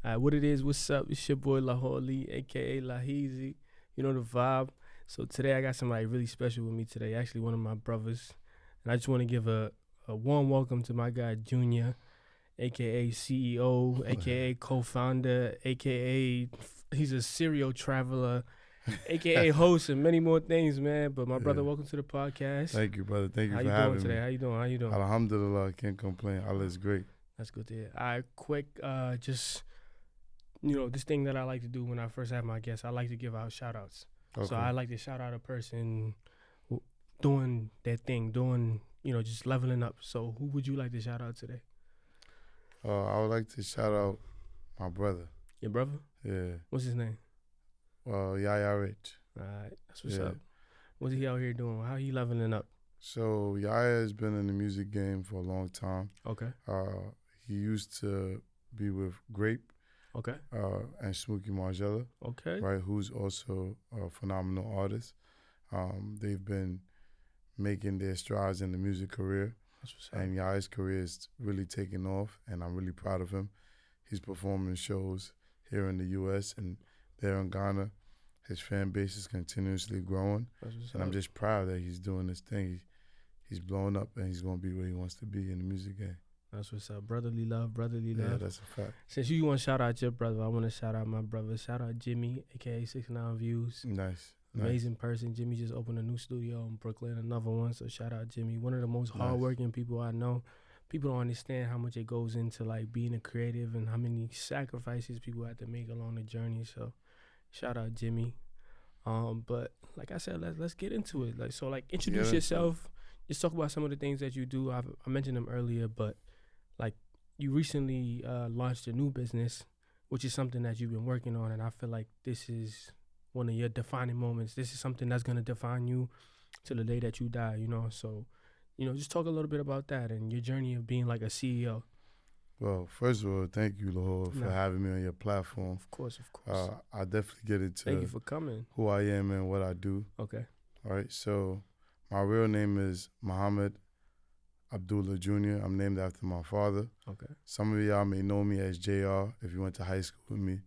What it is, what's up? It's your boy Lahor Lee, aka Laheezy. You know the vibe. So today I got somebody really special with me today, actually one of my brothers. And I just want to give a warm welcome to my guy Junior, aka CEO, aka co-founder, aka he's a serial traveler, aka host and many more things, man. But my brother, welcome to the podcast. Thank you, brother. Thank you for having me. How you doing today? How you doing? Alhamdulillah, I can't complain. Allah is great. That's good to hear. All right, quick, just, this thing that I like to do when I first have my guests, I like to give out shout-outs. Okay. So I like to shout out a person doing their thing, just leveling up. So who would you like to shout out today? I would like to shout out my brother. Your brother? Yeah. What's his name? Yaya Rich. All right, that's what's up. What's he out here doing? How he leveling up? So Yaya has been in the music game for a long time. Okay. He used to be with Grape. Okay. And Smokey Margella. Okay. Right, who's also a phenomenal artist. They've been making their strides in the music career. That's what's up. And Yaya's career is really taking off, and I'm really proud of him. He's performing shows here in the U.S. and there in Ghana. His fan base is continuously growing, and I'm just proud that he's doing this thing. He's blowing up, and he's going to be where he wants to be in the music game. That's what's up. Brotherly love, brotherly love. Yeah, that's a fact. Since you want to shout out your brother, I want to shout out my brother. Shout out Jimmy, a.k.a. 69 Views. Nice. Amazing person. Jimmy just opened a new studio in Brooklyn, another one. So shout out Jimmy. One of the most hardworking people I know. People don't understand how much it goes into like being a creative and how many sacrifices people have to make along the journey. So shout out Jimmy. But like I said, let's get into it. Introduce yourself. Just talk about some of the things that you do. I mentioned them earlier, but like you recently launched a new business, which is something that you've been working on, and I feel like this is one of your defining moments. This is something that's going to define you to the day that you die, So, just talk a little bit about that and your journey of being like a CEO. Well, first of all, thank you, Lahore, for having me on your platform. Of course. I definitely get into thank you for coming. Who I am and what I do. Okay. All right, so my real name is Muhammad Abdullah Jr. I'm named after my father. Okay. Some of y'all may know me as JR if you went to high school with me.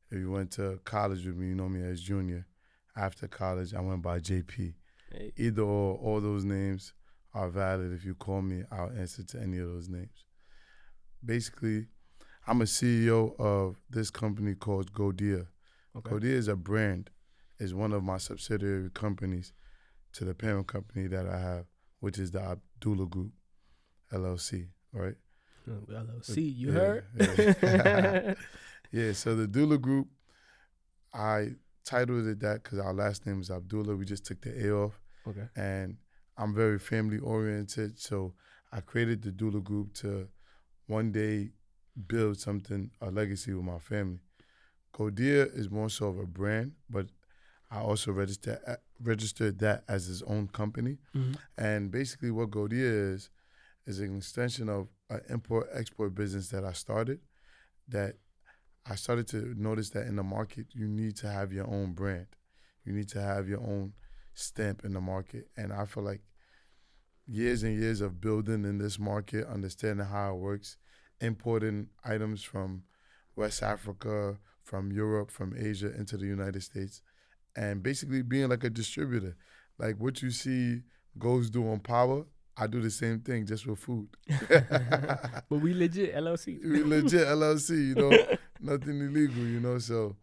If you went to college with me, you know me as Junior. After college, I went by JP. Hey. Either or, all those names are valid. If you call me, I'll answer to any of those names. Basically, I'm a CEO of this company called Godiy. Okay. Godiy is a brand. It's one of my subsidiary companies to the parent company that I have, which is the Abdullah Group, LLC, right? LLC, you heard? Yeah. Yeah, so the Abdullah Group, I titled it that because our last name is Abdullah. We just took the A off. Okay. And I'm very family-oriented, so I created the Abdullah Group to one day build something, a legacy with my family. Godiy is more so of a brand, but I also registered that as its own company. Mm-hmm. And basically what Godiy is an extension of an import-export business that I started, that I started to notice that in the market, you need to have your own brand. You need to have your own stamp in the market. And I feel like years and years of building in this market, understanding how it works, importing items from West Africa, from Europe, from Asia into the United States, and basically being like a distributor. Like what you see Ghost do on Power, I do the same thing just with food. But we legit LLC. We legit LLC, nothing illegal, So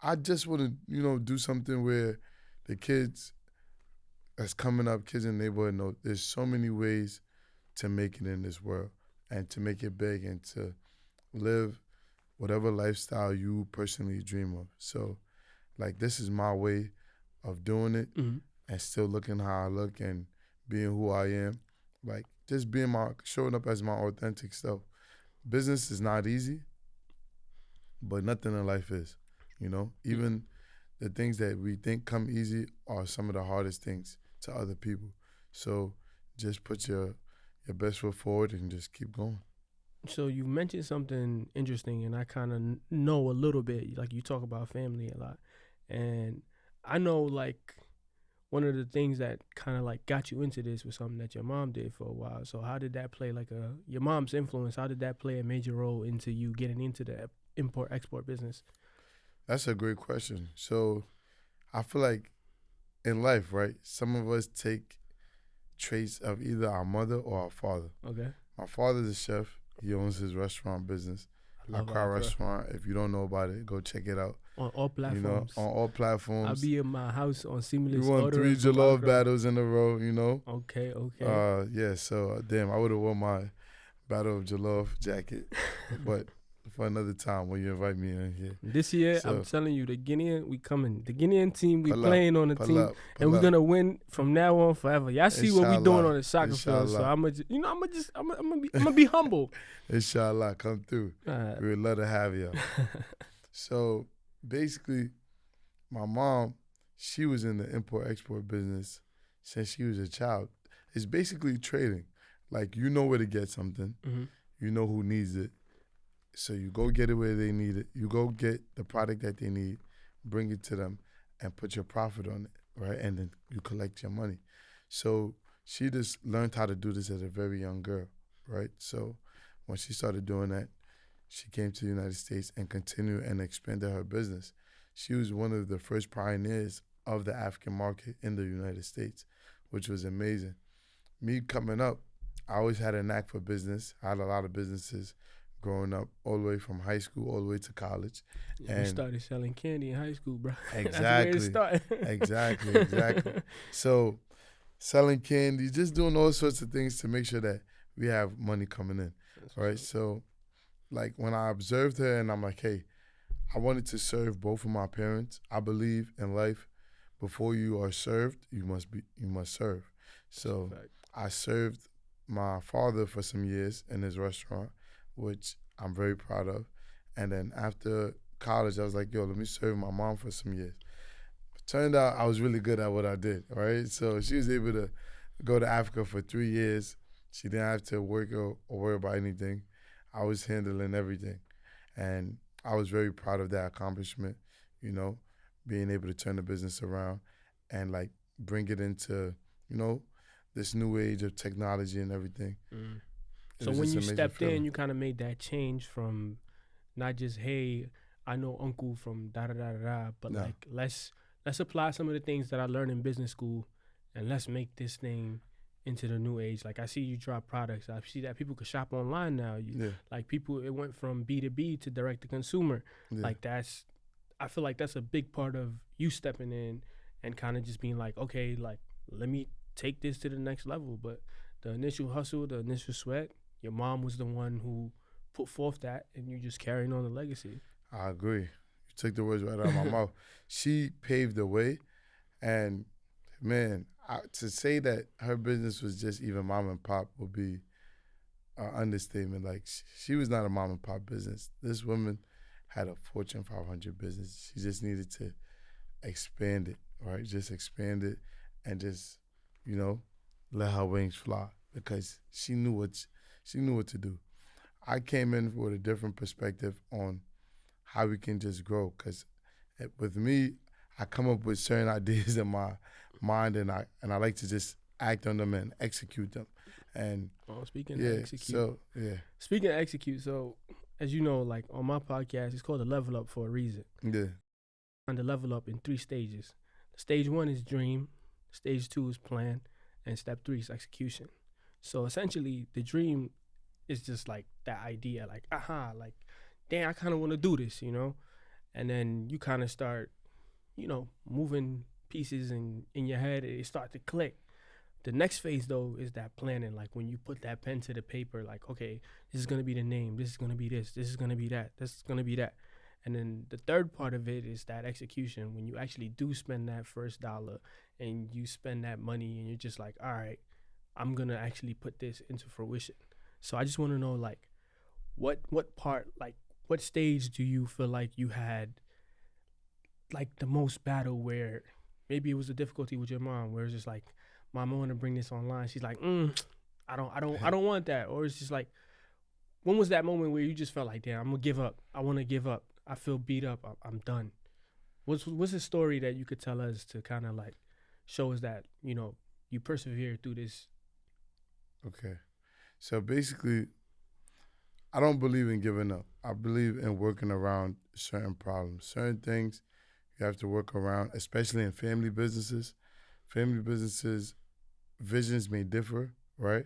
I just want to, do something where the kids that's coming up, kids in the neighborhood, know there's so many ways to make it in this world and to make it big and to live whatever lifestyle you personally dream of. So, like, this is my way of doing it and still looking how I look and being who I am. Like, just showing up as my authentic self. Business is not easy, but nothing in life is, Even the things that we think come easy are some of the hardest things to other people. So just put your best foot forward and just keep going. So you mentioned something interesting, and I kind of know a little bit. Like, you talk about family a lot, and I know like one of the things that kind of like got you into this was something that your mom did for a while. So how did that play your mom's influence? How did that play a major role into you getting into import export business? That's a great question. So I feel like in life, right, some of us take traits of either our mother or our father. Okay. My father's a chef. He owns his restaurant business. I love Accra Accra. Restaurant. If you don't know about it, go check it out. On all You know, platforms. on all platforms. I'll be in my house on We Seamless. won 3 jollof battles in a row, you know. Okay. Yeah, so damn, I would have worn my Battle of Jollof jacket. But for another time when you invite me in here. This year, So- I'm telling you, the Guinean, we coming. The Guinean team, we Pull up, playing on the Pull team, up, and we're gonna win from now on forever. Y'all see what we doing Inshallah, on the soccer field. So inshallah. I'm gonna be humble. Inshallah, come through. Alright. We would love to have you. So basically, my mom, she was in the import-export business since she was a child. It's basically trading. Like, you know where to get something. Mhm. You know who needs it. So you go get it where they need it. You go get the product that they need, bring it to them, and put your profit on it, right? And then you collect your money. So she just learned how to do this as a very young girl, right? So when she started doing that, she came to the United States and continued and expanded her business. She was one of the first pioneers of the African market in the United States, which was amazing. Me coming up, I always had a knack for business. I had a lot of businesses growing up, all the way from high school all the way to college. You And started selling candy in high school, bro. Exactly. That's where it started. Exactly. So selling candy, just doing all sorts of things to make sure that we have money coming in, right? So like when I observed her and I'm like, hey, I wanted to serve both of my parents. I believe in life, before you are served, you must serve. So Fact. I served my father for some years in his restaurant, which I'm very proud of. And then after college, I was like, yo, let me serve my mom for some years. Turned out I was really good at what I did, right? So she was able to go to Africa for 3 years. She didn't have to work or worry about anything. I was handling everything. And I was very proud of that accomplishment, you know, being able to turn the business around and like bring it into, you know, this new age of technology and everything. Mm. It So was when just you amazing stepped feeling. in, you kind of made that change from not just, hey, I know uncle from da da da da da, but No. like let's apply some of the things that I learned in business school, and let's make this thing into the new age. Like I see you drop products. I see that people could shop online now. Yeah, Like people, it went from B2B to direct to consumer. yeah. Like I feel like that's a big part of you stepping in and kind of just being like, okay, like let me take this to the next level. But the initial hustle, the initial sweat, your mom was the one who put forth that, and you just carrying on the legacy. I agree. You took the words right out of my mouth. She paved the way, and man, to say that her business was just even mom and pop would be an understatement. Like she was not a mom and pop business. This woman had a Fortune 500 business. She just needed to expand it, right? Just expand it and just, you know, let her wings fly because she knew what to do. I came in with a different perspective on how we can just grow. Because with me, I come up with certain ideas in my mind, and I like to just act on them and execute them. And Speaking yeah, of execute, so yeah, speaking of execute, so as you know, like on my podcast, it's called the Level Up for a reason. yeah, And the level up in 3 stages. Stage 1 is dream, stage 2 is plan, and step 3 is execution. So essentially, the dream is just like that idea, like, like, damn, I kind of want to do this, you know? And then you kind of start, you know, moving pieces in your head, it start to click. The next phase, though, is that planning. Like when you put that pen to the paper, like, okay, this is going to be the name, this is going to be this is going to be that, this is going to be that. And then the third part of it is that execution, when you actually do spend that first dollar and you spend that money and you're just like, all right, I'm going to actually put this into fruition. So I just want to know, like, what part, like, what stage do you feel like you had, like, the most battle where maybe it was a difficulty with your mom, where it's just like, Mom, I want to bring this online. She's like, I don't want that. Or it's just like, when was that moment where you just felt like, damn, I'm gonna give up. I want to give up. I feel beat up. I'm done. What's a story that you could tell us to kind of like show us that, you know, you persevered through this? okay. So basically, I don't believe in giving up. I believe in working around certain problems. Certain things you have to work around, especially in family businesses. Family businesses, visions may differ, right?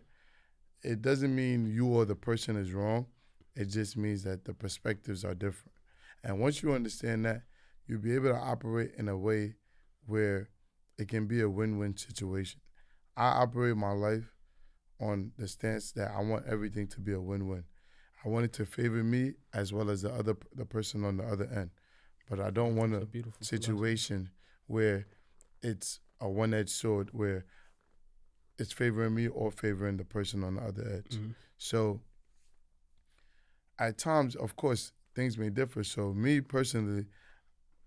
It doesn't mean you or the person is wrong. It just means that the perspectives are different. And once you understand that, you'll be able to operate in a way where it can be a win-win situation. I operate my life on the stance that I want everything to be a win-win. I want it to favor me as well as the person on the other end. But I don't want a situation where it's a one-edged sword where it's favoring me or favoring the person on the other edge. Mm-hmm. So at times, of course, things may differ. So me personally,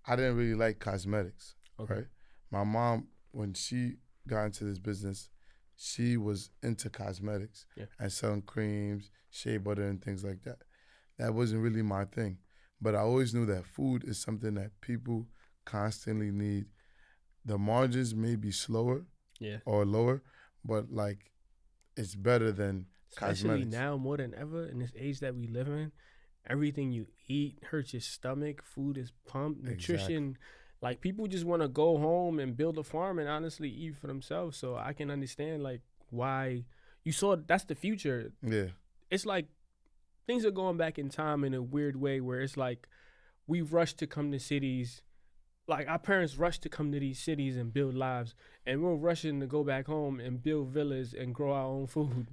I didn't really like cosmetics, right? My mom, when she got into this business, she was into cosmetics and selling creams, shea butter, and things like that. That wasn't really my thing. But I always knew that food is something that people constantly need. The margins may be slower or lower, but like it's better than especially cosmetics. Now more than ever in this age that we live in. Everything you eat hurts your stomach. Food is pumped. Nutrition, like people just want to go home and build a farm and honestly eat for themselves. So I can understand like why you saw that's the future. Yeah, it's like things are going back in time in a weird way where it's like we rush to come to cities. Like our parents rushed to come to these cities and build lives, and we're rushing to go back home and build villas and grow our own food.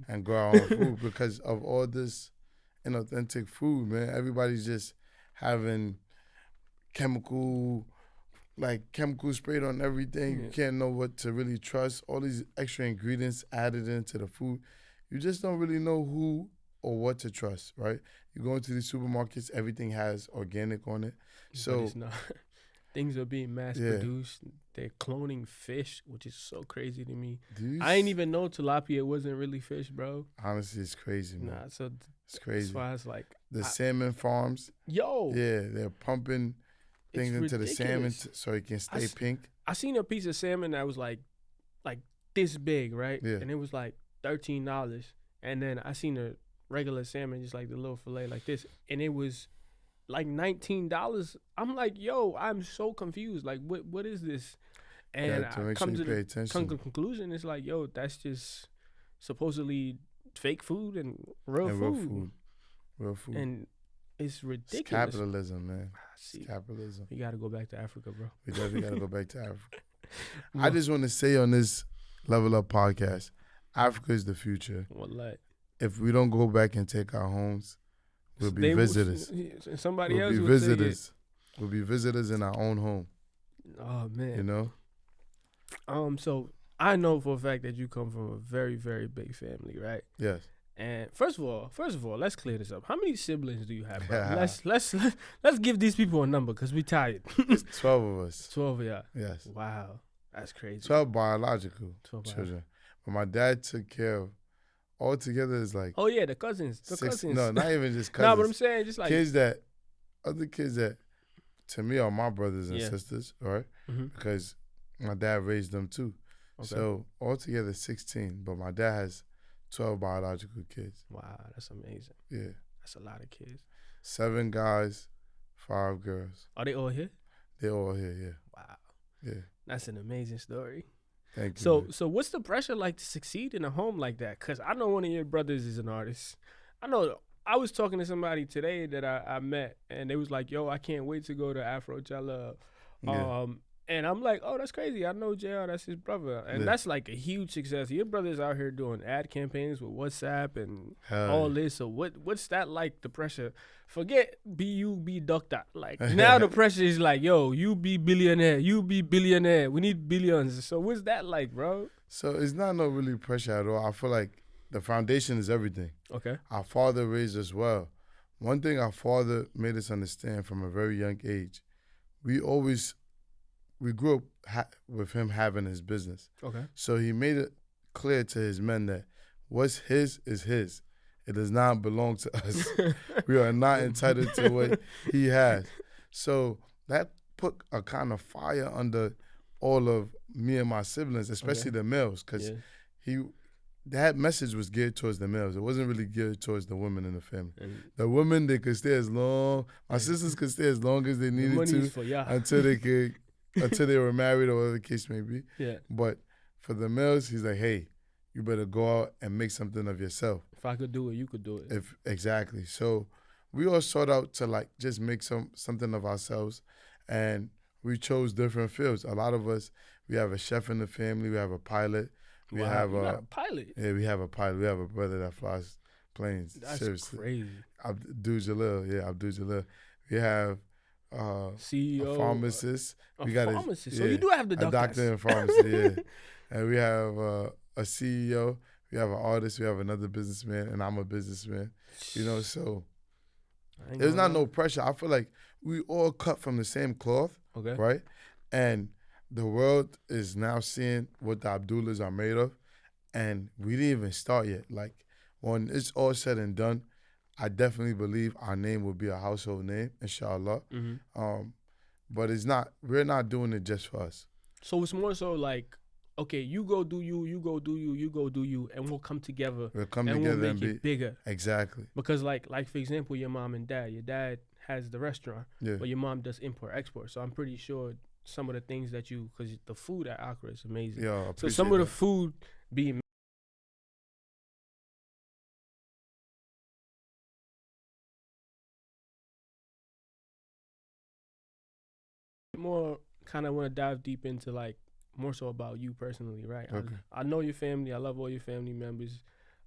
Because of all this inauthentic food, man. Everybody's just having chemical sprayed on everything. Yeah. You can't know what to really trust. All these extra ingredients added into the food. You just don't really know who or what to trust, right? You go into these supermarkets, everything has organic on it. So but it's not. Things are being mass produced. They're cloning fish, which is so crazy to me. I didn't even know tilapia wasn't really fish, bro. Honestly, it's crazy, man. Nah, so it's crazy. As far as like the salmon farms. Yo. Yeah, they're pumping things into the salmon so it can stay pink. I seen a piece of salmon that was like this big, right? Yeah. And it was like $13. And then I seen a regular salmon, just like the little fillet like this, and it was like $19. I'm like, yo, I'm so confused. Like, what is this? And I come to the conclusion, it's like, yo, that's just supposedly fake food and real food. Real food. And it's ridiculous. It's capitalism, man. It's capitalism. We got to go back to Africa, bro. We definitely got to go back to Africa. I just want to say on this Level Up podcast, Africa is the future. Wallahi. If we don't go back and take our homes, we'll be visitors. Somebody else will be visitors. We'll be visitors in our own home. Oh man. You know? So I know for a fact that you come from a very, very big family, right? Yes. And first of all, let's clear this up. How many siblings do you have, bro? Let's give these people a number because we tired. 12 of us. 12 of y'all. Yes. Wow. That's crazy. 12 biological children. But my dad took care of altogether is like the cousins. No, not even just cousins. No, but I'm saying just like other kids that to me are my brothers and sisters, right? Mm-hmm. Because my dad raised them too. Okay. So altogether 16, but my dad has 12 biological kids. Wow, that's amazing. Yeah. That's a lot of kids. 7 guys, 5 girls. Are they all here? They're all here, yeah. Wow. Yeah. That's an amazing story. Thank you. So what's the pressure like to succeed in a home like that? Because I know one of your brothers is an artist. I was talking to somebody today that I met, and they was like, yo, I can't wait to go to Afrochella. And I'm like, oh, that's crazy. I know JR, that's his brother. And that's like a huge success. Your brother's out here doing ad campaigns with WhatsApp and all this. So what's that like, the pressure? Forget be doctor. Like now the pressure is like, yo, you be billionaire. We need billions. So what's that like, bro? So it's not no really pressure at all. I feel like the foundation is everything. Okay. Our father raised us well. One thing our father made us understand from a very young age, we grew up with him having his business. Okay. So he made it clear to his men that what's his is his. It does not belong to us. We are not entitled to what he has. So that put a kind of fire under all of me and my siblings, especially the males, because he that message was geared towards the males. It wasn't really geared towards the women in the family. And The women, they could stay as long. My sisters could stay as long as they the needed money's to for y'all. until they could, until they were married or whatever the case may be. Yeah. But for the males, he's like, hey, you better go out and make something of yourself. If I could do it, you could do it. Exactly. So we all sought out to like just make something of ourselves, and we chose different fields. A lot of us, we have a chef in the family, we have a pilot, we have you got a pilot. Yeah, we have a pilot. We have a brother that flies planes. That's seriously. crazy. Abdul Jalil. We have CEO, a pharmacist. We got pharmacist. So you do have the a doctor in pharmacy. Yeah, and we have a CEO. We have an artist. We have another businessman, and I'm a businessman. You know, so there's not no pressure. I feel like we all cut from the same cloth, Okay. right? And the world is now seeing what the Abdullahs are made of, and we didn't even start yet. Like, when it's all said and done, I definitely believe our name will be a household name, inshallah. Mm-hmm. But we're not doing it just for us. So it's more so like, okay, you go do you, you go do you, you go do you, and we'll come together. We'll come and together we'll and make it bigger. Exactly. Because like for example, your mom and dad. Your dad has the restaurant, Yeah. but your mom does import export. So I'm pretty sure some of the things that because the food at Accra is amazing. Yeah. So some of the food being more kind of want to dive deep into like more so about you personally, right? Okay. I know your family. I love all your family members,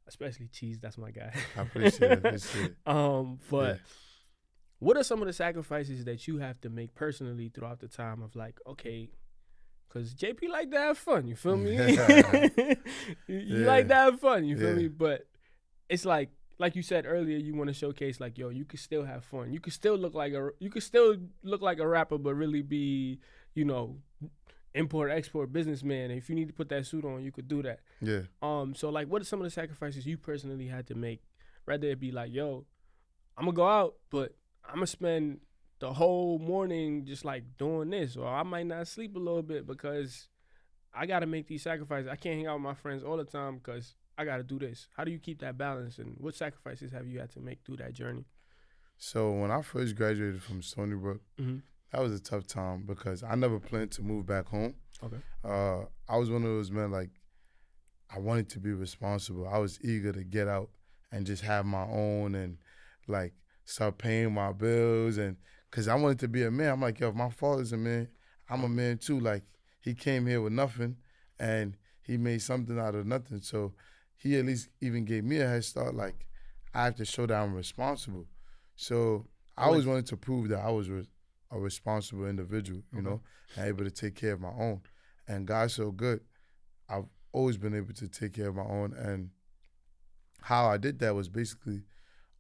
especially Cheese. That's my guy. I appreciate it. But Yeah. what are some of the sacrifices that you have to make personally throughout the time of like, okay, because JP like to have fun, you feel me? you like to have fun, you feel me? But it's like you said earlier, you want to showcase like, yo, you can still have fun. You can still look like a rapper, but really be, you know, import export businessman. And if you need to put that suit on, you could do that. Yeah. So like, what are some of the sacrifices you personally had to make? Rather it be like, yo, I'm gonna go out, but I'm gonna spend the whole morning just like doing this, or I might not sleep a little bit because I gotta make these sacrifices. I can't hang out with my friends all the time because I gotta do this. How do you keep that balance, and what sacrifices have you had to make through that journey? So when I first graduated from Stony Brook, that was a tough time because I never planned to move back home. Okay. I was one of those men, like, I wanted to be responsible. I was eager to get out and just have my own and like start paying my bills, and because I wanted to be a man. I'm like, yo, if my father's a man, I'm a man too. Like, he came here with nothing and he made something out of nothing. So he at least even gave me a head start. Like, I have to show that I'm responsible. So I always wanted to prove that I was a responsible individual, you know, and able to take care of my own. And God's so good, I've always been able to take care of my own. And how I did that was basically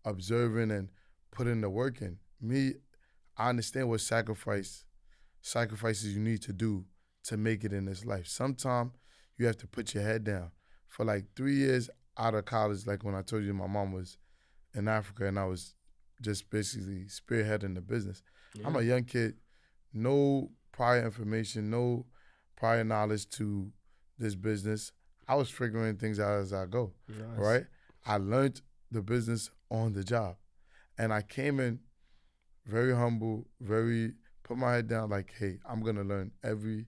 observing and putting the work in. I understand what sacrifices you need to do to make it in this life. Sometimes you have to put your head down. For like 3 years out of college, like when I told you my mom was in Africa and I was just basically spearheading the business. Yeah. I'm a young kid, no prior information, no prior knowledge to this business. I was figuring things out as I go, right? I learned the business on the job. And I came in very humble, put my head down like, hey, I'm going to learn every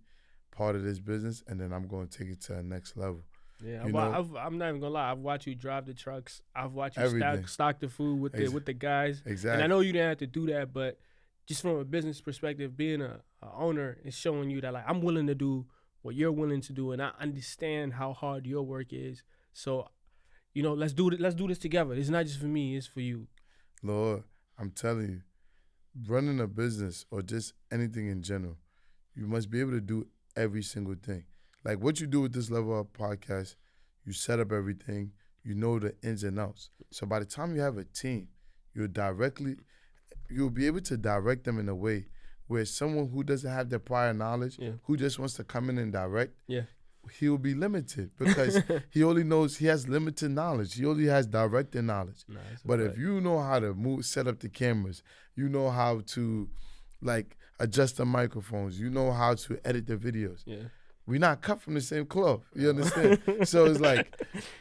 part of this business and then I'm going to take it to the next level. Yeah, I'm not even gonna lie. I've watched you drive the trucks. I've watched you stock the food with the guys. Exactly. And I know you didn't have to do that, but just from a business perspective, being a owner is showing you that like I'm willing to do what you're willing to do, and I understand how hard your work is. So, you know, let's do this together. It's not just for me; it's for you. Lord, I'm telling you, running a business or just anything in general, you must be able to do every single thing. Like what you do with this Level Up podcast, you set up everything, you know the ins and outs. So by the time you have a team, you'll be able to direct them in a way where someone who doesn't have the prior knowledge, who just wants to come in and direct, he'll be limited because he has limited knowledge. He only has director knowledge. But if you know how to set up the cameras, you know how to like adjust the microphones, you know how to edit the videos. we not cut from the same cloth. You understand? So it's like,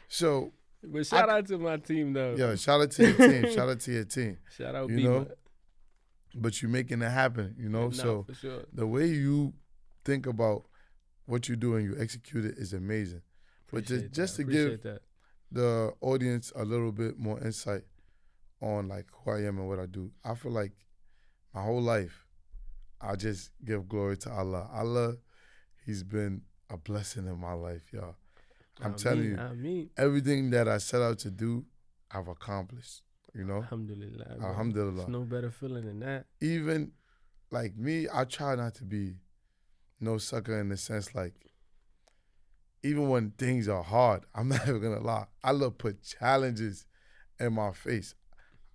so. But shout out to my team though. Yo, shout out to your team. Shout out to your team. Shout out, you know. But you making it happen. You know. No, so for sure. the way you think about what you do and you execute it is amazing. Appreciate but just to give the audience a little bit more insight on like who I am and what I do, I feel like my whole life, I just give glory to Allah. Allah, He's been a blessing in my life, y'all. I'm telling you, everything that I set out to do, I've accomplished. You know? Alhamdulillah. Alhamdulillah. There's no better feeling than that. Even like me, I try not to be no sucker in the sense like, even when things are hard, I'm not even gonna lie. I love put challenges in my face.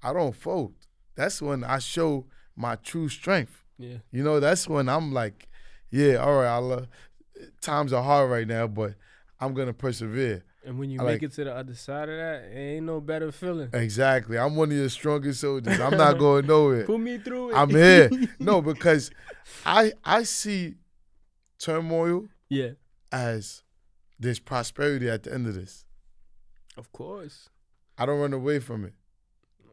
I don't fold. That's when I show my true strength. Yeah. You know, that's when I'm like, yeah, all right, Allah, times are hard right now, but I'm gonna persevere. And when you make it to the other side of that, it ain't no better feeling. Exactly. I'm one of your strongest soldiers. I'm not going nowhere. Put me through it. I'm here. No, because I see turmoil as there's prosperity at the end of this. Of course. I don't run away from it.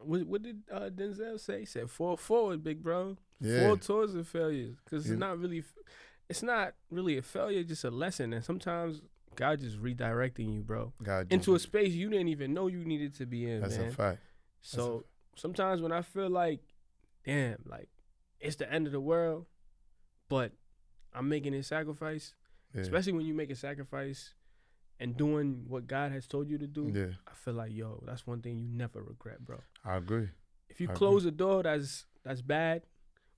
What did Denzel say? He said, fall forward, big bro. Yeah. Fall towards the failures. Because it's not really a failure, just a lesson. And sometimes God just redirecting you, bro, into a space you didn't even know you needed to be in. That's man. a fact. So sometimes when I feel like, damn, like it's the end of the world, but I'm making a sacrifice, especially when you make a sacrifice and doing what God has told you to do, I feel like, yo, that's one thing you never regret, bro. I agree. If you close a door that's bad,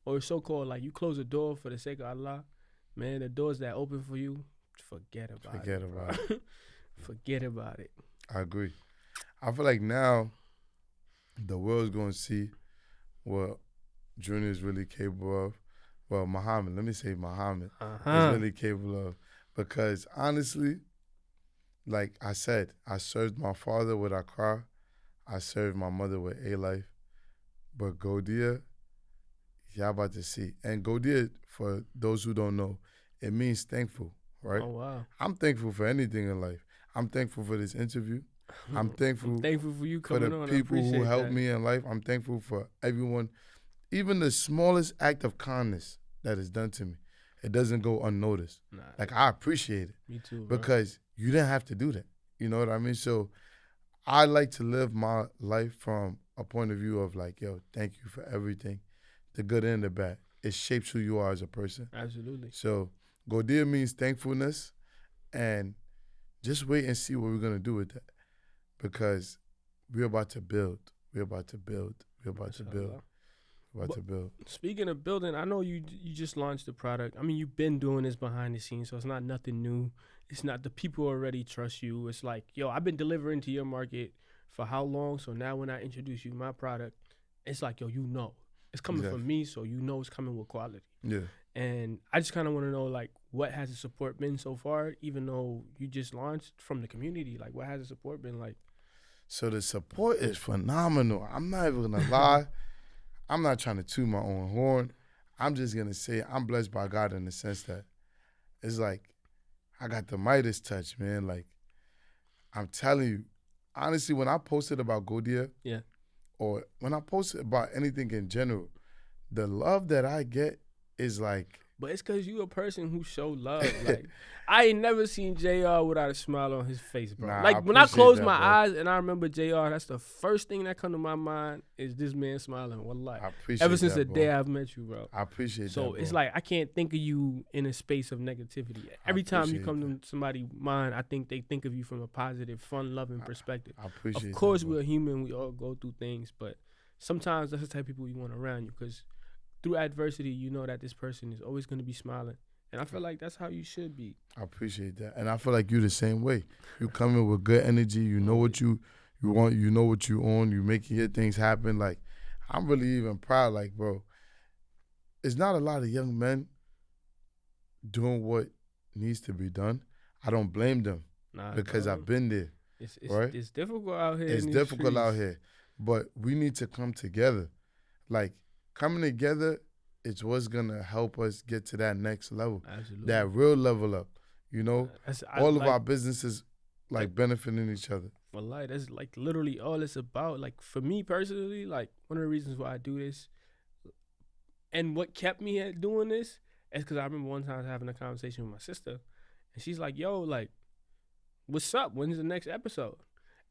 or so-called like you close a door for the sake of Allah, man, the doors that open for you, forget about it. Forget about it. I agree. I feel like now the world's going to see what Junior is really capable of. Well, Muhammad, let me say Muhammad is really capable of. Because honestly, like I said, I served my father with Accra. I served my mother with A-Life. But Godiy, y'all about to see. And Godiy, for those who don't know, it means thankful, right? Oh, wow. I'm thankful for anything in life. I'm thankful for this interview. I'm thankful for you coming on. For the people who helped me in life. I'm thankful for everyone. Even the smallest act of kindness that is done to me, it doesn't go unnoticed. Nah. Like, I appreciate it. Me too, bro. Because you didn't have to do that. You know what I mean? So I like to live my life from a point of view of like, yo, thank you for everything, the good and the bad. It shapes who you are as a person. Absolutely. So Godiy means thankfulness, and just wait and see what we're going to do with that, because we're about to build. We're about to build. We're about to build. We're about to build. Speaking of building, I know you just launched the product. I mean, you've been doing this behind the scenes, so it's not nothing new. It's not, the people already trust you. It's like, yo, I've been delivering to your market for how long? So now when I introduce you my product, it's like, yo, you know. It's coming from me, so you know it's coming with quality. Yeah. And I just kind of want to know, like, what has the support been so far, even though you just launched, from the community? Like, what has the support been like? So the support is phenomenal. I'm not even going to lie. I'm not trying to toot my own horn. I'm just going to say I'm blessed by God in the sense that it's like I got the Midas touch, man. Like, I'm telling you, honestly, when I posted about Godiy, or when I posted about anything in general, the love that I get is like... But it's because you a person who show love. Like, I ain't never seen JR without a smile on his face, bro. Nah, like, when I close my eyes and I remember JR, that's the first thing that come to my mind is this man smiling. Wallahi. I appreciate Ever since that, the bro. day I've met you, bro. I appreciate that, So it's like I can't think of you in a space of negativity. Every time you come to somebody's mind, I think they think of you from a positive, fun-loving perspective. I appreciate that. Of course, that, we're human. We all go through things. But sometimes that's the type of people you want around you, because through adversity, you know that this person is always going to be smiling. And I feel like that's how you should be. I appreciate that. And I feel like you the same way. You come in with good energy. You know what you want. You know what you own. You making your things happen. Like, I'm really even proud. Like, bro, it's not a lot of young men doing what needs to be done. I don't blame them because I've been there. Right? It's difficult out here. It's difficult out here. But we need to come together. Like, coming together, it's what's going to help us get to that next level. Absolutely. That real level up. You know, all of our businesses like benefiting each other. Wallahi, that's like literally all it's about. Like for me personally, like one of the reasons why I do this and what kept me at doing this is because I remember one time I was having a conversation with my sister and she's like, yo, like, what's up? When's the next episode?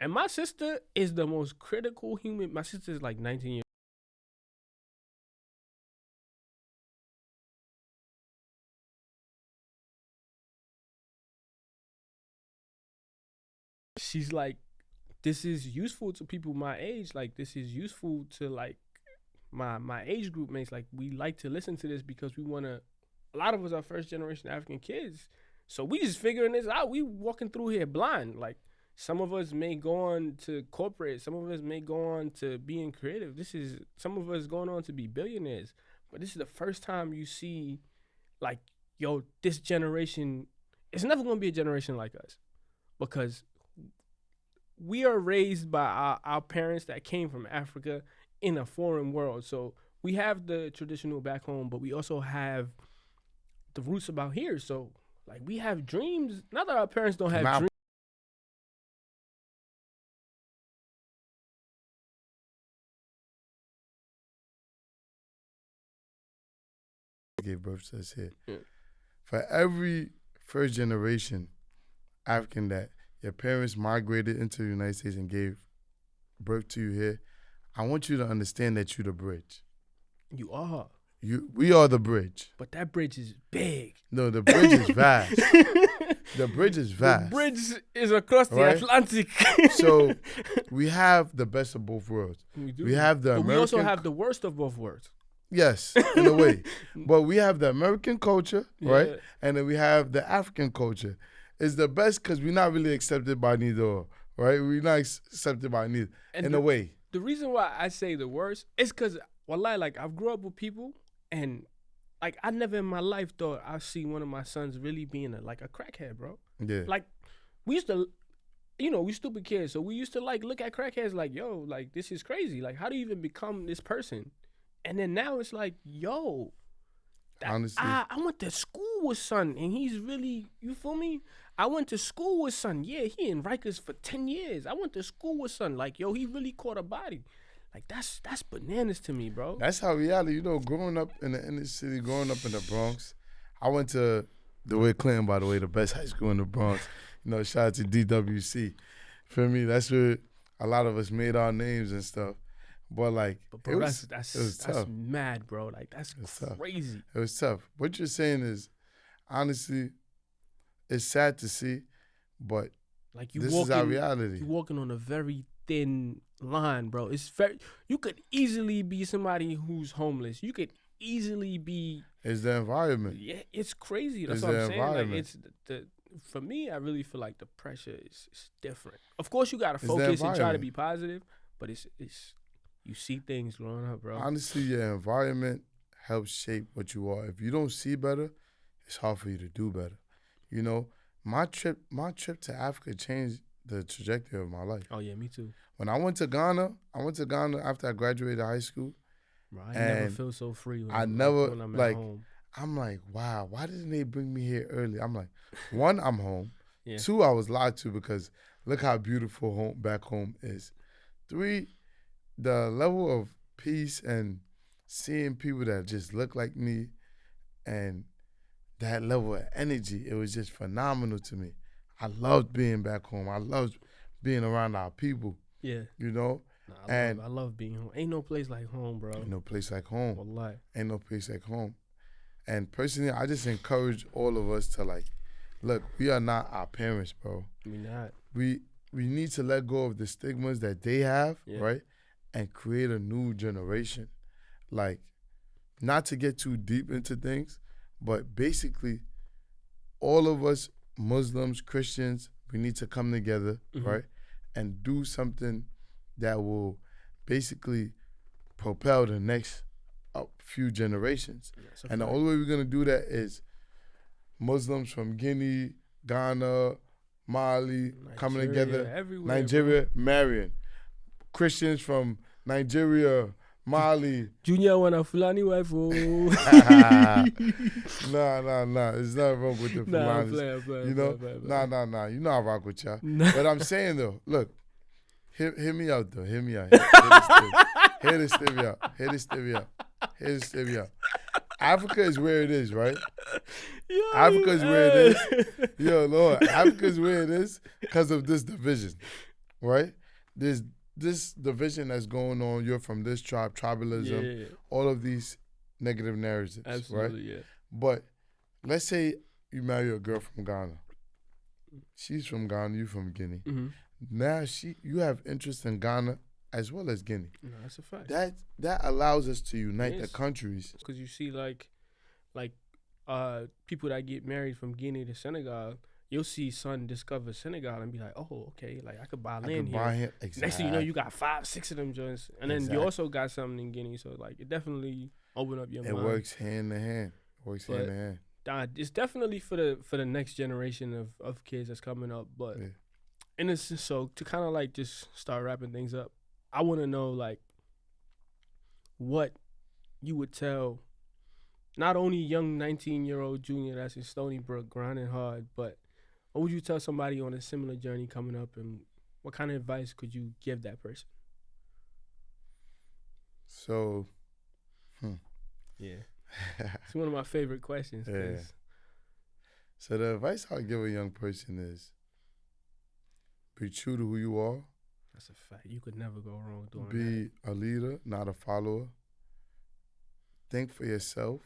And my sister is the most critical human. My sister is like 19 years. She's like, this is useful to people my age. Like, this is useful to like my age group mates. Like, we like to listen to this because we want to. A lot of us are first generation African kids, so we just figuring this out. We walking through here blind. Like, some of us may go on to corporate. Some of us may go on to being creative. Some of us going on to be billionaires. But this is the first time you see, like, yo, this generation. It's never gonna be a generation like us, because we are raised by our parents that came from Africa in a foreign world. So we have the traditional back home, but we also have the roots about here. So like we have dreams. Not that our parents don't have dreams. Gave birth to us here. Yeah. For every first generation African that your parents migrated into the United States and gave birth to you here, I want you to understand that you're the bridge. You are. We are the bridge. But that bridge is big. No, the bridge is vast. The bridge is vast. The bridge is across the Atlantic. So we have the best of both worlds. We do. We have the American. We also have the worst of both worlds. Yes, in a way. But we have the American culture, right? And then we have the African culture. It's the best because we're not really accepted by neither, right? We're not accepted by neither, in a way. The reason why I say the worst is because, wallahi, like, I've grew up with people, and, like, I never in my life thought I'd see one of my sons really being a crackhead, bro. Yeah. Like, we used to, we stupid kids, so we used to, like, look at crackheads like, yo, like, this is crazy. Like, how do you even become this person? And then now it's like, yo, honestly, I went to school with son, and he's really, you feel me? I went to school with son. Yeah, he in Rikers for 10 years. I went to school with son. Like, yo, he really caught a body. Like, that's bananas to me, bro. That's how reality, growing up in the inner city, growing up in the Bronx. I went to DeWitt Clinton, by the way, the best high school in the Bronx. Shout out to DWC. For me, that's where a lot of us made our names and stuff. But like, bro, that's mad, bro. Like, that's crazy. It was tough. What you're saying is, honestly, it's sad to see, but like this is our reality. You're walking on a very thin line, bro. You could easily be somebody who's homeless. You could easily be. It's the environment. Yeah, it's crazy. That's what I'm saying. Like, it's for me, I really feel like the pressure is different. Of course, you gotta focus and try to be positive, but it's. You see things growing up, bro. Honestly, your environment helps shape what you are. If you don't see better, it's hard for you to do better. My trip to Africa changed the trajectory of my life. Oh yeah, me too. When I went to Ghana after I graduated high school. Bro, I never feel so free when I'm at home. I'm like, wow, why didn't they bring me here early? I'm like, one, I'm home. Yeah. Two, I was lied to because look how beautiful back home is. Three, the level of peace and seeing people that just look like me and that level of energy, it was just phenomenal to me. I loved being back home. I loved being around our people. Yeah. I love being home. Ain't no place like home, bro. Ain't no place like home. Wallahi. Ain't no place like home. And personally, I just encourage all of us to look, we are not our parents, bro. We not. We need to let go of the stigmas that they have, right? And create a new generation. Like, not to get too deep into things, but basically, all of us, Muslims, Christians, we need to come together, right? And do something that will basically propel the next few generations. And the only way we're going to do that is Muslims from Guinea, Ghana, Mali, coming together, Nigeria, marrying. Christians from Nigeria, Mali. Junior wanna Fulani wife. Oh. Nah. It's not wrong with the Nah, Fulanis. I'm playing. You know? Nah. You know I rock with y'all. But I'm saying though, look, hear me out though. Hear me out. Hear this out. Africa is where it is, right? Africa is where it is. Yo, Lord, Africa is where it is because of this division, right? There's this division that's going on. You're from this tribe, tribalism, all of these negative narratives, Absolutely, right? yeah. But let's say you marry a girl from Ghana. She's from Ghana, you from Guinea. Mm-hmm. Now you have interest in Ghana as well as Guinea. No, that's a fact. That allows us to unite the countries. Because you see, like people that get married from Guinea to Senegal, you'll see son discover Senegal and be like, oh, okay, like I could buy land here. Exactly. Next thing you know, you got 5, 6 of them joints, and then you also got something in Guinea. So like, it definitely open up your mind. It works hand in hand. It's definitely for the next generation of kids that's coming up. But and it's just, so to kind of like just start wrapping things up, I want to know like what you would tell not only young 19-year-old junior that's in Stony Brook grinding hard, but what would you tell somebody on a similar journey coming up, and what kind of advice could you give that person? So, yeah, it's one of my favorite questions. Yeah. So the advice I'll give a young person is be true to who you are. That's a fact. You could never go wrong doing that. Be a leader, not a follower. Think for yourself.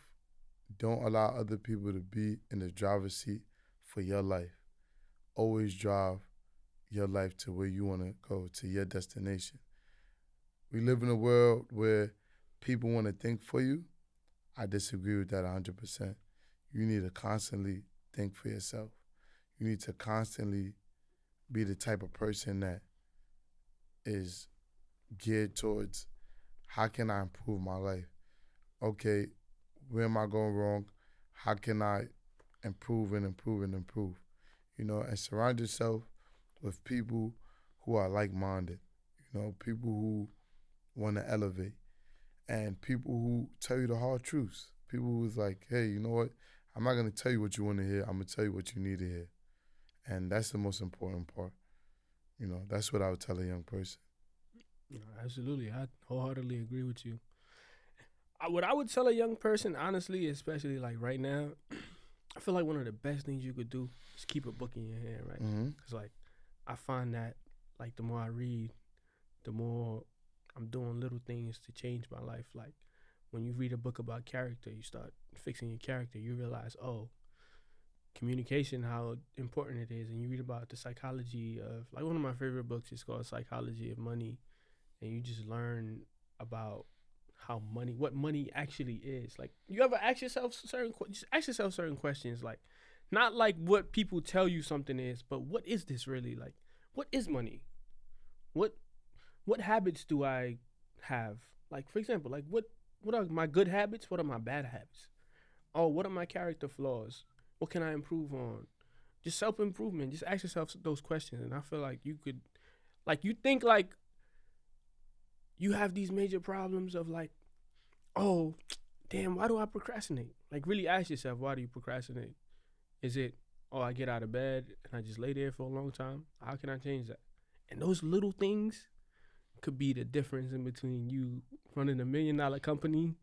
Don't allow other people to be in the driver's seat for your life. Always drive your life to where you want to go, to your destination. We live in a world where people want to think for you. I disagree with that 100%. You need to constantly think for yourself. You need to constantly be the type of person that is geared towards how can I improve my life? Okay, where am I going wrong? How can I improve? You know, and surround yourself with people who are like-minded, you know, people who want to elevate, and people who tell you the hard truths. People who's like, hey, you know what? I'm not going to tell you what you want to hear. I'm going to tell you what you need to hear. And that's the most important part. You know, that's what I would tell a young person. Absolutely. I wholeheartedly agree with you. What I would tell a young person, honestly, especially like right now, I feel like one of the best things you could do is keep a book in your hand, right? Because like I find that like the more I read, the more I'm doing little things to change my life. Like when you read a book about character, you start fixing your character. You realize, oh, communication, how important it is. And you read about the psychology of, like one of my favorite books is called Psychology of Money. And you just learn about what money actually is. Like, you ever ask yourself certain questions, like not like what people tell you something is, but what is this really? Like, what is money? What habits do I have? Like, for example, like what are my good habits? What are my bad habits? Oh, what are my character flaws? What can I improve on? Just self-improvement. Just ask yourself those questions. And I feel like you could, like, you think like you have these major problems of like, oh, damn, why do I procrastinate? Like, really ask yourself, why do you procrastinate? Is it, oh, I get out of bed and I just lay there for a long time? How can I change that? And those little things could be the difference in between you running $1 million company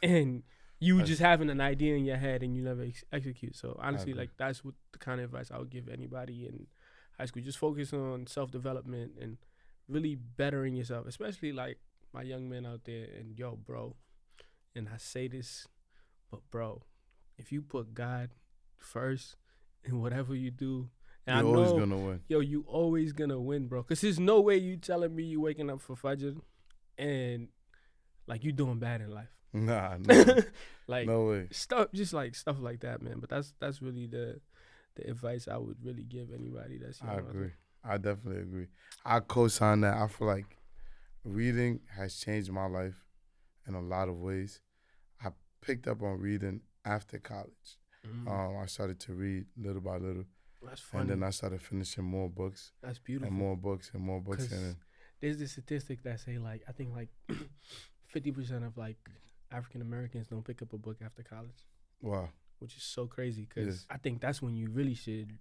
and you just having an idea in your head and you never execute. So honestly, like, that's what the kind of advice I would give anybody in high school. Just focus on self-development and really bettering yourself, especially like my young men out there. And yo, bro, and I say this, but bro, if you put God first in whatever you do, and you're always gonna win. Yo, you always gonna win, bro. Cause there's no way you telling me you waking up for Fajr and like you doing bad in life. Nah, no. Like, no way. Stuff like that, man. But that's really the advice I would really give anybody that's young. I agree. I definitely agree. I co-sign that. I feel like reading has changed my life in a lot of ways. I picked up on reading after college. I started to read little by little. That's funny. And then I started finishing more books. That's beautiful. And more books and more books. And there's this statistic that say, like, I think like 50% of like African Americans don't pick up a book after college, Wow. which is so crazy because I think that's when you really should,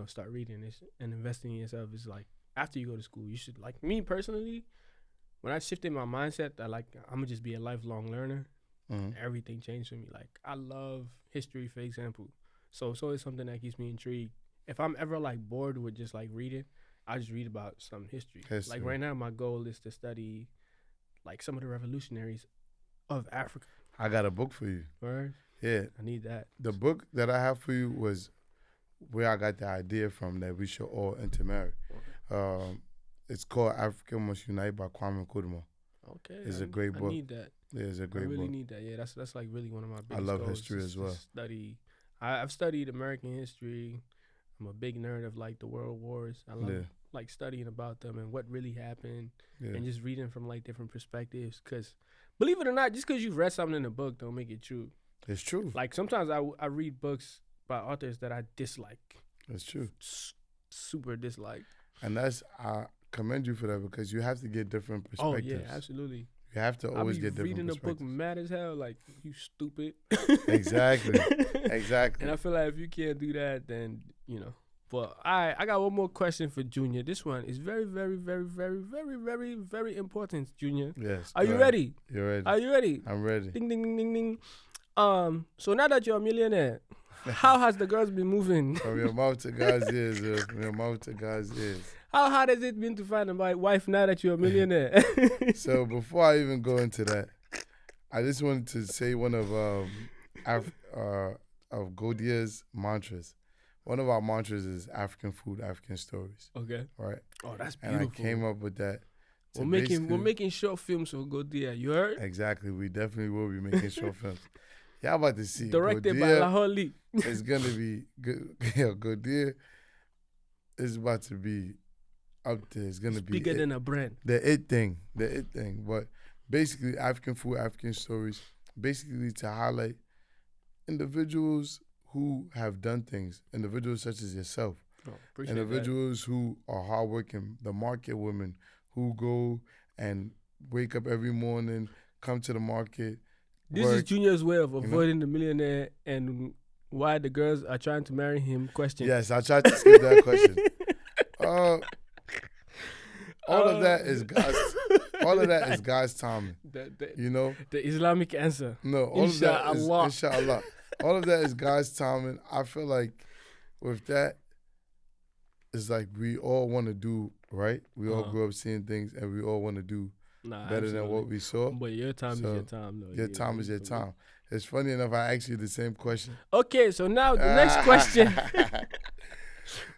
start reading this and investing in yourself. Is like after you go to school, you should, like me personally, when I shifted my mindset that like I'm gonna just be a lifelong learner, everything changed for me. Like I love history, for example, so it's always something that keeps me intrigued. If I'm ever like bored with just like reading, I just read about some history. Like right now, my goal is to study like some of the revolutionaries of Africa. I got a book for you. Right? Yeah. I need that. The book that I have for you was where I got the idea from that we should all intermarry. It's called Africa Must Unite by Kwame Nkrumah. Okay. It's a great book. I need that. Yeah, it's a great book. I really need that. Yeah, that's like really one of my biggest I love goals, history as well. Study. I've studied American history. I'm a big nerd of like the world wars. I love like studying about them and what really happened and just reading from like different perspectives. Because believe it or not, just because you've read something in a book don't make it true. It's true. Like sometimes I read books by authors that I dislike. It's true. Super dislike. And I commend you for that because you have to get different perspectives. Oh yeah, absolutely. You have to always get different reading perspectives. the book mad as hell, like you stupid. Exactly. And I feel like if you can't do that, then But I got one more question for Junior. This one is very, very, very, very, very, very, very important, Junior. Yes. Are you ready? You're ready. Are you ready? I'm ready. Ding ding ding ding ding. So now that you're a millionaire, how has the girls been moving? From your mouth to God's ears, from your mouth to God's ears. How hard has it been to find a wife now that you're a millionaire? So before I even go into that, I just wanted to say one of Godiy's mantras. One of our mantras is African food, African stories. Okay. Right. Oh, that's beautiful. And I came up with that. We're making short films for Godiy. You heard? Exactly. We definitely will be making short films. Y'all about to see. Directed by Lahor Lee. It's gonna be good. Godiy is about to be up there. It's gonna be bigger than a brand. The it thing. But basically, African food, African stories. Basically, to highlight individuals who have done things. Individuals such as yourself. Oh, individuals who are hardworking. The market women who go and wake up every morning, come to the market. This is Junior's way of avoiding the millionaire and why the girls are trying to marry him question. Yes, I tried to skip that question. All of that is God's. All of that is God's timing. The Islamic answer. No, all of that is inshallah. All of that is God's timing. I feel like with that, it's like we all want to do right. We all grew up seeing things, and we all want to do better than what we saw. But your time is your time, though. Your time is your time. It's funny enough, I asked you the same question. Okay, so now the next question.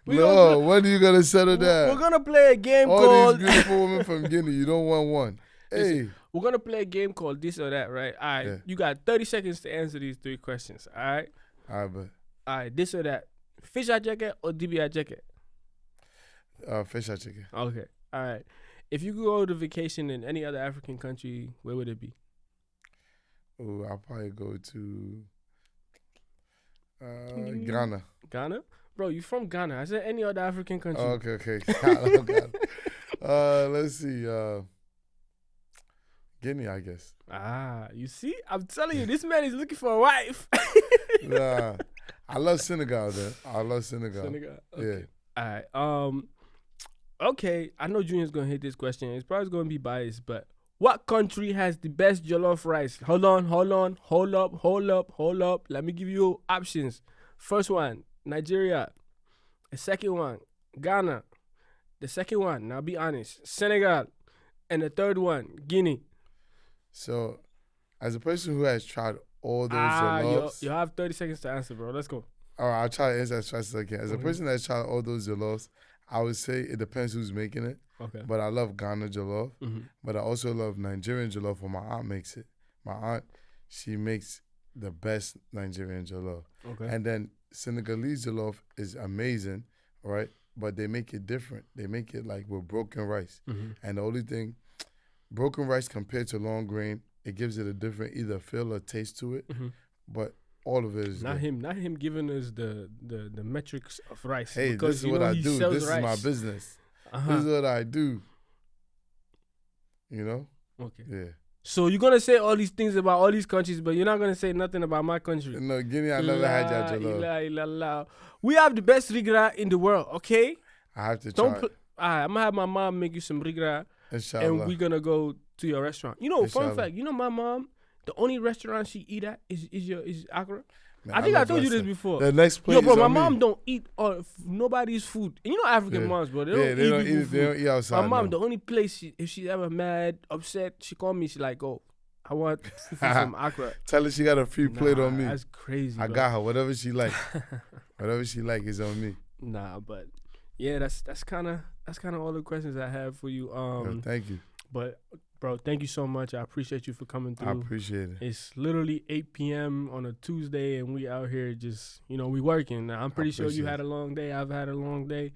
No, when are you going to settle down? We're going to play a game all called... these beautiful women from Guinea, you don't want one. Hey. Listen, we're going to play a game called This or That, right? All right, You got 30 seconds to answer these 3 questions, all right? All right, but... All right, this or that. Fish eye jacket or DBI jacket? Fish eye jacket. Okay, all right. If you could go to vacation in any other African country, where would it be? Oh, I'll probably go to Ghana. Ghana? Bro, you from Ghana. I said any other African country. Oh, okay. Ghana. Let's see. Guinea, I guess. You see? I'm telling you, this man is looking for a wife. Nah. I love Senegal, then. I love Senegal. Okay. Yeah. All right. Okay, I know Junior's going to hit this question. It's probably going to be biased, but what country has the best jollof rice? Hold up. Let me give you options. First one, Nigeria. The second one, Ghana. The second one, now be honest, Senegal. And the third one, Guinea. So, as a person who has tried all those jollofs... You have 30 seconds to answer, bro. Let's go. All right, I'll try to answer as fast as I can. As a person that's tried all those jollofs, I would say it depends who's making it. Okay. But I love Ghana jollof. Mm-hmm. But I also love Nigerian jollof when my aunt makes it. My aunt, she makes the best Nigerian jollof. Okay. And then Senegalese jollof is amazing, right? But they make it different. They make it like with broken rice. Mm-hmm. And the only thing, broken rice compared to long grain, it gives it a different either feel or taste to it. Mm-hmm. But all of it is not him giving us the metrics of rice. Hey, because, this is what I do. This rice. is my business. This is what I do. You know? Okay. Yeah. So you're gonna say all these things about all these countries, but you're not gonna say nothing about my country. No, Guinea, I never had y'all jollof. We have the best rigra in the world, okay? I have to try. Alright, I'm gonna have my mom make you some rigra, Inshallah. and we're gonna go to your restaurant. You know, fun Inshallah. fact, you know my mom, the only restaurant she eat at is Accra. Man, I think I love told you this Western. before. The next place Yo, bro, is my on mom me. don't eat nobody's food. And you know African Yeah. moms, bro. They Yeah, don't eat people's they food. don't eat outside. My mom, no. the only place if she's ever mad, upset, she call me. She like, oh, I want food from Accra. Tell her she got a free plate on me. That's crazy. I bro. got her. Whatever she like. Whatever she like is on me. Nah, but yeah, that's kind of all the questions I have for you. Yo, thank you. But bro, thank you so much. I appreciate you for coming through. I appreciate it. It's literally 8 p.m. on a Tuesday, and we out here just, we working. Now, I'm pretty sure you appreciate had a long day. I've had a long day.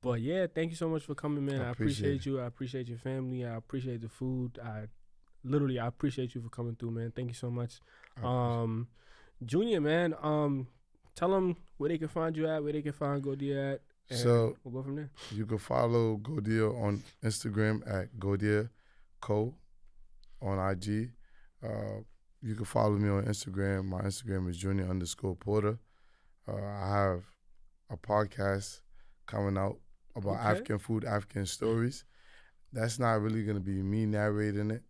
But yeah, thank you so much for coming, man. I appreciate you. I appreciate your family. I appreciate the food. I appreciate you for coming through, man. Thank you so much. Junior, man, tell them where they can find you at, where they can find Godiy at. And So we'll go from there. you can follow Godiy on Instagram at Godiy Co. on IG. You can follow me on Instagram. My Instagram is Junior_Porter. I have a podcast coming out about African food, African stories. That's not really going to be me narrating it.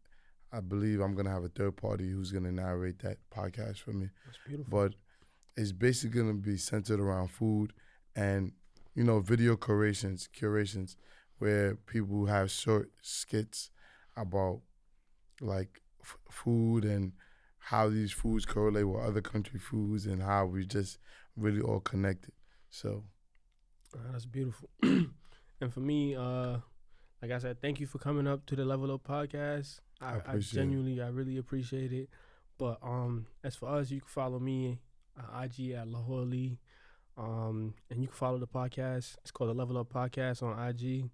I believe I'm going to have a third party who's going to narrate that podcast for me. That's beautiful. But it's basically going to be centered around food and, video curations where people have short skits about like food and how these foods correlate with other country foods and how we just really all connected. So that's beautiful. And for me, like I said, thank you for coming up to the Level Up podcast. I genuinely, I really appreciate it. But as for us, you can follow me on IG at Lahor Lee. And you can follow the podcast. It's called the Level Up Podcast on IG.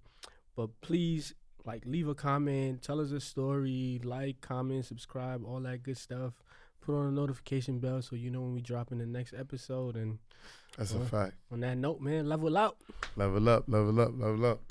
But please, leave a comment, tell us a story, comment, subscribe, all that good stuff. Put on a notification bell so you know when we drop in the next episode. And that's a fact. On that note, man, level out. Level up, level up, level up.